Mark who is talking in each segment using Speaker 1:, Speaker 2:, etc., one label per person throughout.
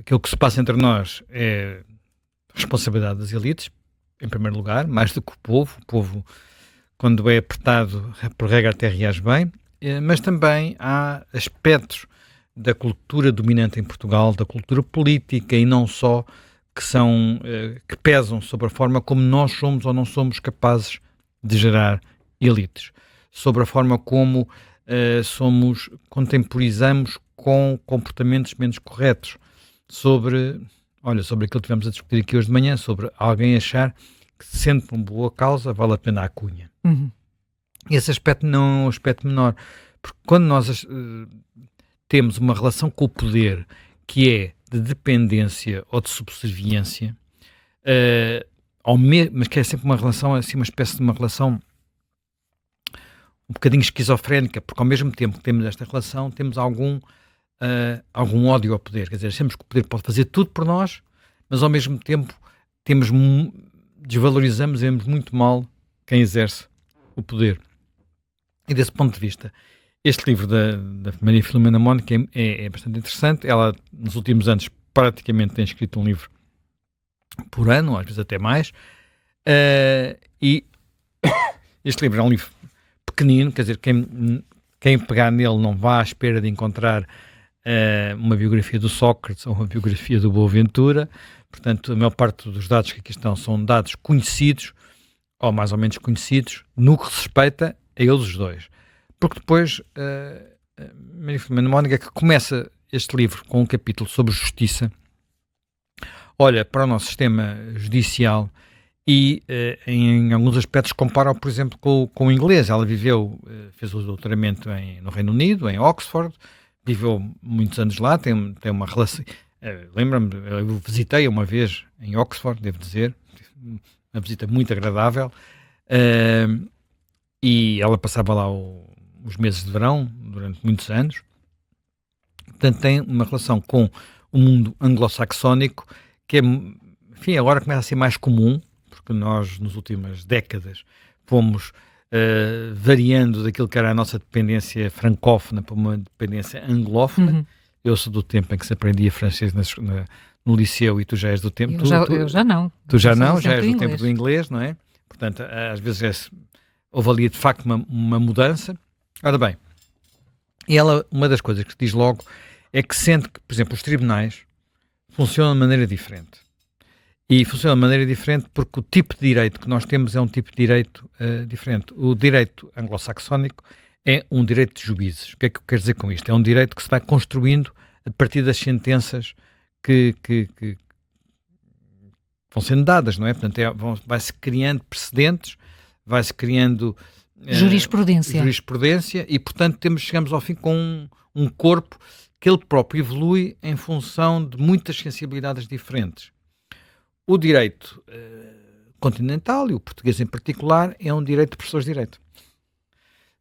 Speaker 1: aquilo que se passa entre nós é responsabilidade das elites, em primeiro lugar, mais do que o povo. O povo, quando é apertado, por regra até reage bem, mas também há aspectos da cultura dominante em Portugal, da cultura política e não só, que pesam sobre a forma como nós somos ou não somos capazes de gerar elites, sobre a forma como contemporizamos com comportamentos menos corretos, sobre aquilo que tivemos a discutir aqui hoje de manhã, sobre alguém achar que, sendo por uma boa causa, vale a pena a cunha.
Speaker 2: Uhum.
Speaker 1: Esse aspecto não é um aspecto menor, porque quando nós temos uma relação com o poder que é de dependência ou de subserviência, mas que é sempre uma relação, assim, uma espécie de uma relação um bocadinho esquizofrénica, porque ao mesmo tempo que temos esta relação, temos algum ódio ao poder. Quer dizer, achamos que o poder pode fazer tudo por nós, mas ao mesmo tempo desvalorizamos e vemos muito mal quem exerce o poder. E desse ponto de vista, este livro da Maria Filomena Mónica é bastante interessante. Ela, nos últimos anos, praticamente tem escrito um livro por ano, às vezes até mais, e este livro é um livro pequenino, quer dizer, quem pegar nele não vá à espera de encontrar uma biografia do Sócrates ou uma biografia do Boaventura. Portanto, a maior parte dos dados que aqui estão são dados conhecidos, ou mais ou menos conhecidos, no que respeita a eles os dois. Porque depois, Maria Filomena Mónica, que começa este livro com um capítulo sobre justiça, olha para o nosso sistema judicial e, em alguns aspectos, compara, por exemplo, com o inglês. Ela fez o doutoramento no Reino Unido, em Oxford, viveu muitos anos lá, tem uma relação... Lembro-me, eu visitei uma vez em Oxford, devo dizer, uma visita muito agradável, e ela passava lá os meses de verão, durante muitos anos. Portanto, tem uma relação com o mundo anglo-saxónico, que é, enfim, agora começa a ser mais comum, porque nós, nas últimas décadas, fomos variando daquilo que era a nossa dependência francófona para uma dependência anglófona. Uhum. Eu sou do tempo em que se aprendia francês no liceu e tu já és do tempo...
Speaker 2: Eu já não.
Speaker 1: Tu já não, já és do tempo do inglês, não é? Portanto, às vezes houve ali, de facto, uma mudança. Ora bem, e ela, uma das coisas que diz logo é que sente que, por exemplo, os tribunais funcionam de maneira diferente. E funcionam de maneira diferente porque o tipo de direito que nós temos é um tipo de direito diferente. O direito anglo-saxónico é um direito de juízes. O que é que eu quero dizer com isto? É um direito que se vai construindo a partir das sentenças que vão sendo dadas, não é? Portanto, vai-se criando precedentes, vai-se criando jurisprudência e, portanto, chegamos ao fim com um corpo que ele próprio evolui em função de muitas sensibilidades diferentes. O direito continental, e o português em particular, é um direito de professores de direito.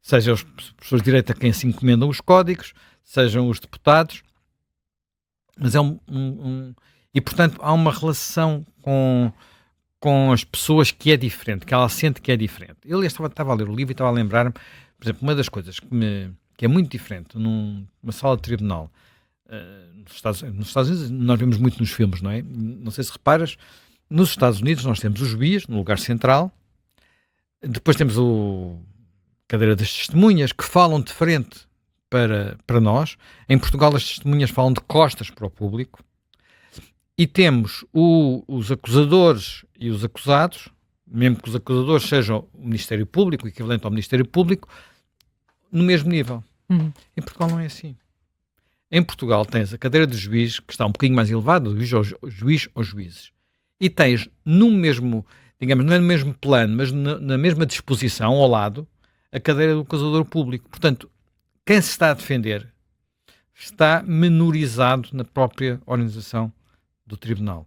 Speaker 1: Seja os professores de direito a quem se encomendam os códigos, sejam os deputados, mas e, portanto, há uma relação com as pessoas que é diferente, que ela sente que é diferente. Eu estava a ler o livro e estava a lembrar-me, por exemplo, uma das coisas que é muito diferente numa sala de tribunal, nos Estados Unidos, nós vemos muito nos filmes, não é? Não sei se reparas, nos Estados Unidos nós temos o juiz no lugar central, depois temos cadeira das testemunhas, que falam de frente para nós. Em Portugal as testemunhas falam de costas para o público. E temos os acusadores e os acusados, mesmo que os acusadores sejam o Ministério Público, o equivalente ao Ministério Público, no mesmo nível.
Speaker 2: Uhum.
Speaker 1: Em Portugal não é assim. Em Portugal tens a cadeira de juiz, que está um bocadinho mais elevada, do juiz aos juízes. E tens no mesmo, digamos, não é no mesmo plano, mas na mesma disposição, ao lado, a cadeira do acusador público. Portanto, quem se está a defender está menorizado na própria organização do tribunal.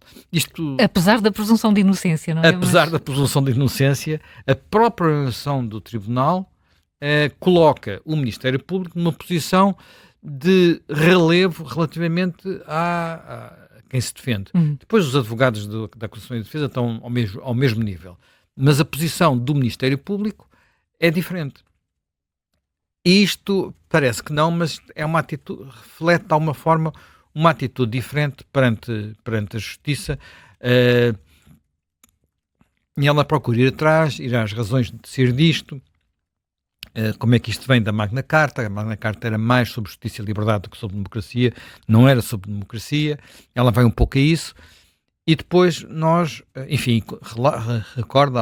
Speaker 2: Apesar da presunção de inocência, não é?
Speaker 1: Apesar da presunção de inocência, a própria organização do tribunal coloca o Ministério Público numa posição de relevo relativamente a quem se defende. Depois os advogados da acusação e defesa estão ao mesmo nível. Mas a posição do Ministério Público é diferente. Isto parece que não, mas é uma atitude, reflete de alguma forma uma atitude diferente perante a justiça, e ela procura ir atrás, ir às razões de ser disto, como é que isto vem da Magna Carta. A Magna Carta era mais sobre justiça e liberdade do que sobre democracia, não era sobre democracia, ela vai um pouco a isso, e depois nós, enfim, recorda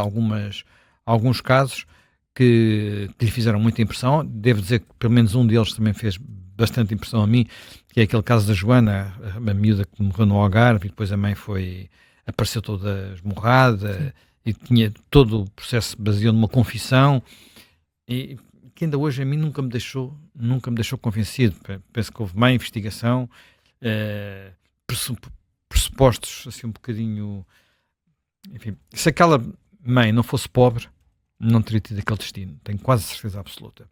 Speaker 1: alguns casos que lhe fizeram muita impressão. Devo dizer que pelo menos um deles também fez bastante impressão a mim, que é aquele caso da Joana, a miúda que morreu no Algarve, e depois a mãe apareceu toda esmurrada, e tinha todo o processo baseado numa confissão, e que ainda hoje a mim nunca me deixou convencido. Penso que houve má investigação, pressupostos assim um bocadinho, enfim, se aquela mãe não fosse pobre, não teria tido aquele destino, tenho quase certeza absoluta.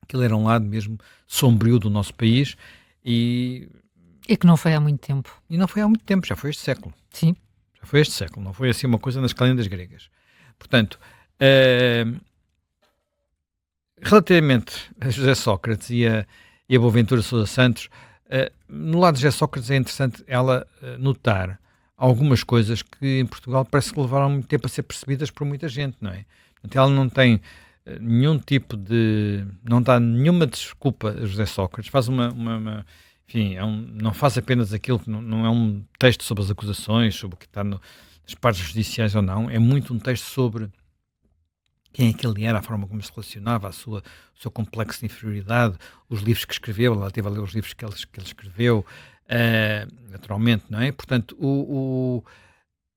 Speaker 1: Aquilo era um lado mesmo sombrio do nosso país, e
Speaker 2: que não foi há muito tempo.
Speaker 1: E não foi há muito tempo, já foi este século.
Speaker 2: Sim.
Speaker 1: Já foi este século, não foi assim uma coisa nas calendas gregas. Portanto, relativamente a José Sócrates e a Boaventura Sousa Santos, no lado de José Sócrates é interessante ela notar algumas coisas que em Portugal parece que levaram muito tempo a ser percebidas por muita gente, não é? Portanto, ela não tem nenhum tipo de... não dá nenhuma desculpa a José Sócrates, faz enfim, não faz apenas aquilo que não é um texto sobre as acusações, sobre o que está nas partes judiciais ou não, é muito um texto sobre quem é que ele era, a forma como se relacionava, o seu complexo de inferioridade, os livros que escreveu. Ela teve a ler os livros que ele escreveu, naturalmente, não é? Portanto,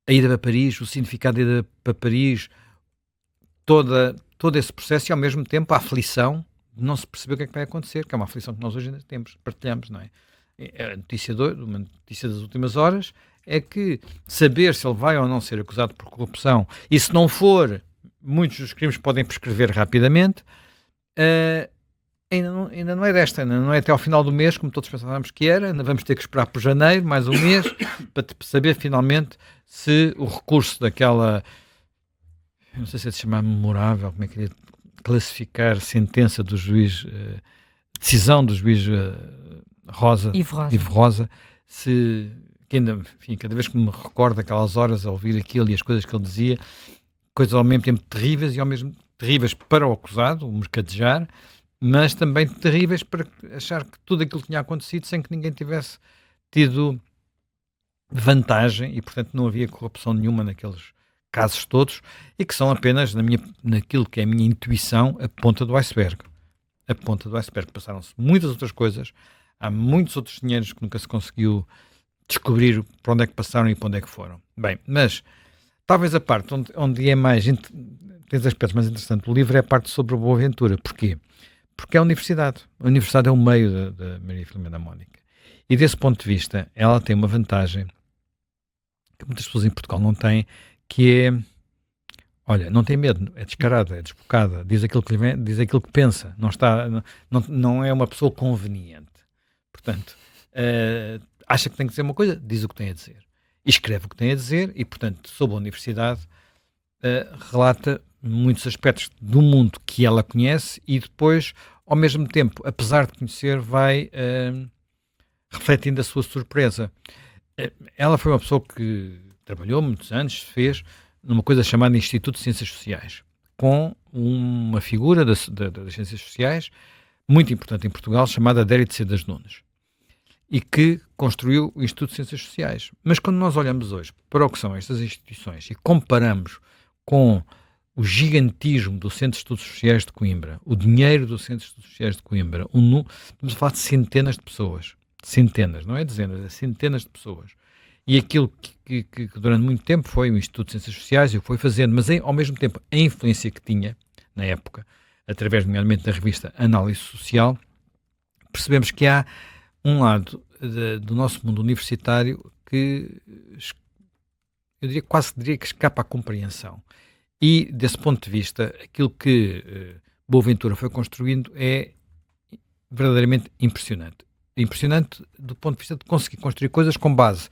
Speaker 1: a ida para Paris, o significado da ida para Paris, todo esse processo, e ao mesmo tempo a aflição de não se perceber o que é que vai acontecer, que é uma aflição que nós hoje ainda partilhamos, não é? A notícia uma notícia das últimas horas é que saber se ele vai ou não ser acusado por corrupção, e se não for, muitos dos crimes podem prescrever rapidamente, ainda não é ainda não é até ao final do mês, como todos pensávamos que era. Ainda vamos ter que esperar por janeiro, mais um mês, para saber finalmente se o recurso daquela, não sei se é de chamar memorável, como é que é, classificar sentença do juiz, decisão do juiz Ivo Rosa, que ainda, enfim, cada vez que me recordo aquelas horas a ouvir aquilo e as coisas que ele dizia, coisas ao mesmo tempo terríveis, e ao mesmo terríveis para o acusado, o mercadejar, mas também terríveis para achar que tudo aquilo tinha acontecido sem que ninguém tivesse tido vantagem, e portanto não havia corrupção nenhuma naqueles casos todos, e que são apenas, naquilo que é a minha intuição, a ponta do iceberg. A ponta do iceberg. Passaram-se muitas outras coisas, há muitos outros dinheiros que nunca se conseguiu descobrir para onde é que passaram e para onde é que foram. Bem, mas talvez a parte onde é mais, tem os aspectos mais interessantes do livro, é a parte sobre a Boaventura. Porquê? Porque é a universidade. A universidade é o meio da Maria Filomena Mónica. E desse ponto de vista, ela tem uma vantagem que muitas pessoas em Portugal não têm, que é, olha, não tem medo, é descarada, é desbocada, diz aquilo que lhe vem, diz aquilo que pensa, não é uma pessoa conveniente. Portanto, acha que tem que dizer uma coisa, diz o que tem a dizer. E escreve o que tem a dizer, e, portanto, sobre a universidade, relata muitos aspectos do mundo que ela conhece, e depois, ao mesmo tempo, apesar de conhecer, vai refletindo a sua surpresa. Ela foi uma pessoa que trabalhou muitos anos, fez numa coisa chamada Instituto de Ciências Sociais, com uma figura das Ciências Sociais muito importante em Portugal, chamada Adério de Sedas Nunes, e que construiu o Instituto de Ciências Sociais. Mas quando nós olhamos hoje para o que são estas instituições e comparamos com o gigantismo do Centro de Estudos Sociais de Coimbra, o dinheiro do Centro de Estudos Sociais de Coimbra, estamos a falar de centenas de pessoas, centenas, não é dezenas, é centenas de pessoas. E aquilo que durante muito tempo foi o Instituto de Ciências Sociais, e o foi fazendo, mas ao mesmo tempo a influência que tinha, na época, através, nomeadamente, da revista Análise Social, percebemos que há um lado do nosso mundo universitário que, eu quase diria que escapa à compreensão. E, desse ponto de vista, aquilo que Boaventura foi construindo é verdadeiramente impressionante. Impressionante do ponto de vista de conseguir construir coisas com base.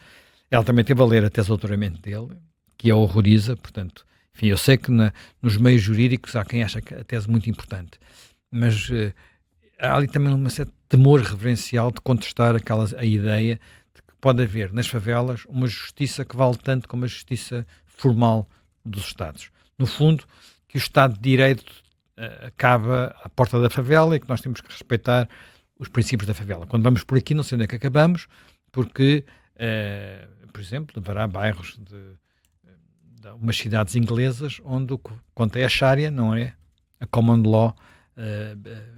Speaker 1: Ela também teve a ler a tese de doutoramento dele, que a horroriza. Portanto, enfim, eu sei que nos meios jurídicos há quem acha que a tese é muito importante, mas há ali também uma certa temor reverencial de contestar a ideia de que pode haver nas favelas uma justiça que vale tanto como a justiça formal dos Estados. No fundo, que o Estado de Direito acaba à porta da favela e que nós temos que respeitar os princípios da favela. Quando vamos por aqui, não sei onde é que acabamos, porque, por exemplo, haverá bairros de umas cidades inglesas onde o que conta é a Sharia, não é a common law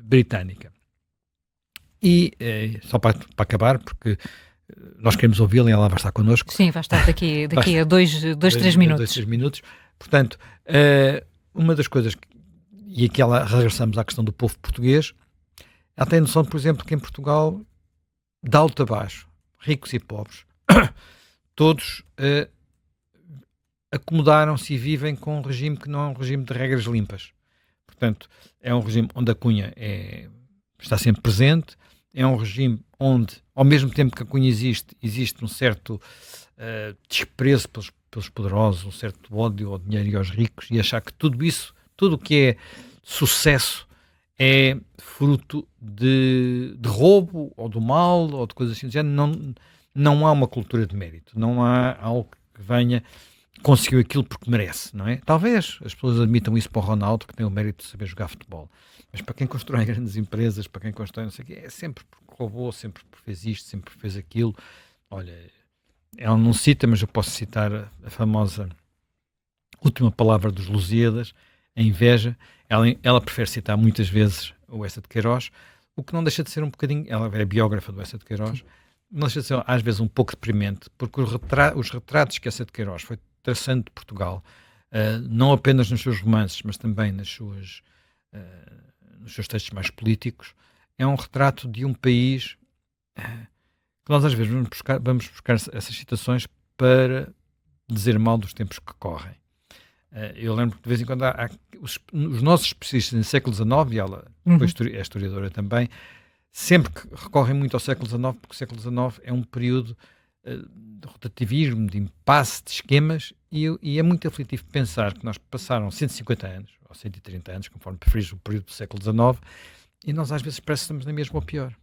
Speaker 1: britânica. E, só para acabar, porque nós queremos ouvi-la e ela vai estar connosco.
Speaker 2: Sim, vai estar daqui a dois, 3 minutos.
Speaker 1: 3 minutos. Portanto, uma das coisas, e aqui regressamos à questão do povo português, ela tem noção, por exemplo, que em Portugal, de alto a baixo, ricos e pobres, todos acomodaram-se e vivem com um regime que não é um regime de regras limpas. Portanto, é um regime onde a cunha está sempre presente, é um regime onde, ao mesmo tempo que a cunha existe um certo desprezo pelos poderosos, um certo ódio ao dinheiro e aos ricos, e achar que tudo isso, tudo o que é sucesso, é fruto de roubo, ou do mal, ou de coisas assim do género. Não há uma cultura de mérito, não há algo que venha, conseguiu aquilo porque merece, não é? Talvez as pessoas admitam isso para o Ronaldo, que tem o mérito de saber jogar futebol, mas para quem constrói grandes empresas, para quem constrói não sei o quê, é sempre porque roubou, sempre porque fez isto, sempre porque fez aquilo. Olha, ela não cita, mas eu posso citar a famosa última palavra dos Lusíadas, a inveja. Ela prefere citar muitas vezes o Eça de Queiroz, o que não deixa de ser um bocadinho, ela é biógrafa do Eça de Queiroz, não deixa de ser às vezes um pouco deprimente, porque os retratos que Eça de Queiroz foi traçando de Portugal, não apenas nos seus romances, mas também nos seus textos mais políticos, é um retrato de um país que nós às vezes vamos buscar essas citações para dizer mal dos tempos que correm. Eu lembro que de vez em quando os nossos especialistas no século XIX, e ela é historiadora também, sempre que recorrem muito ao século XIX, porque o século XIX é um período de rotativismo, de impasse, de esquemas, e é muito aflitivo pensar que nós passaram 150 anos, ou 130 anos, conforme preferis o período do século XIX, e nós às vezes parece que estamos na mesma ou pior.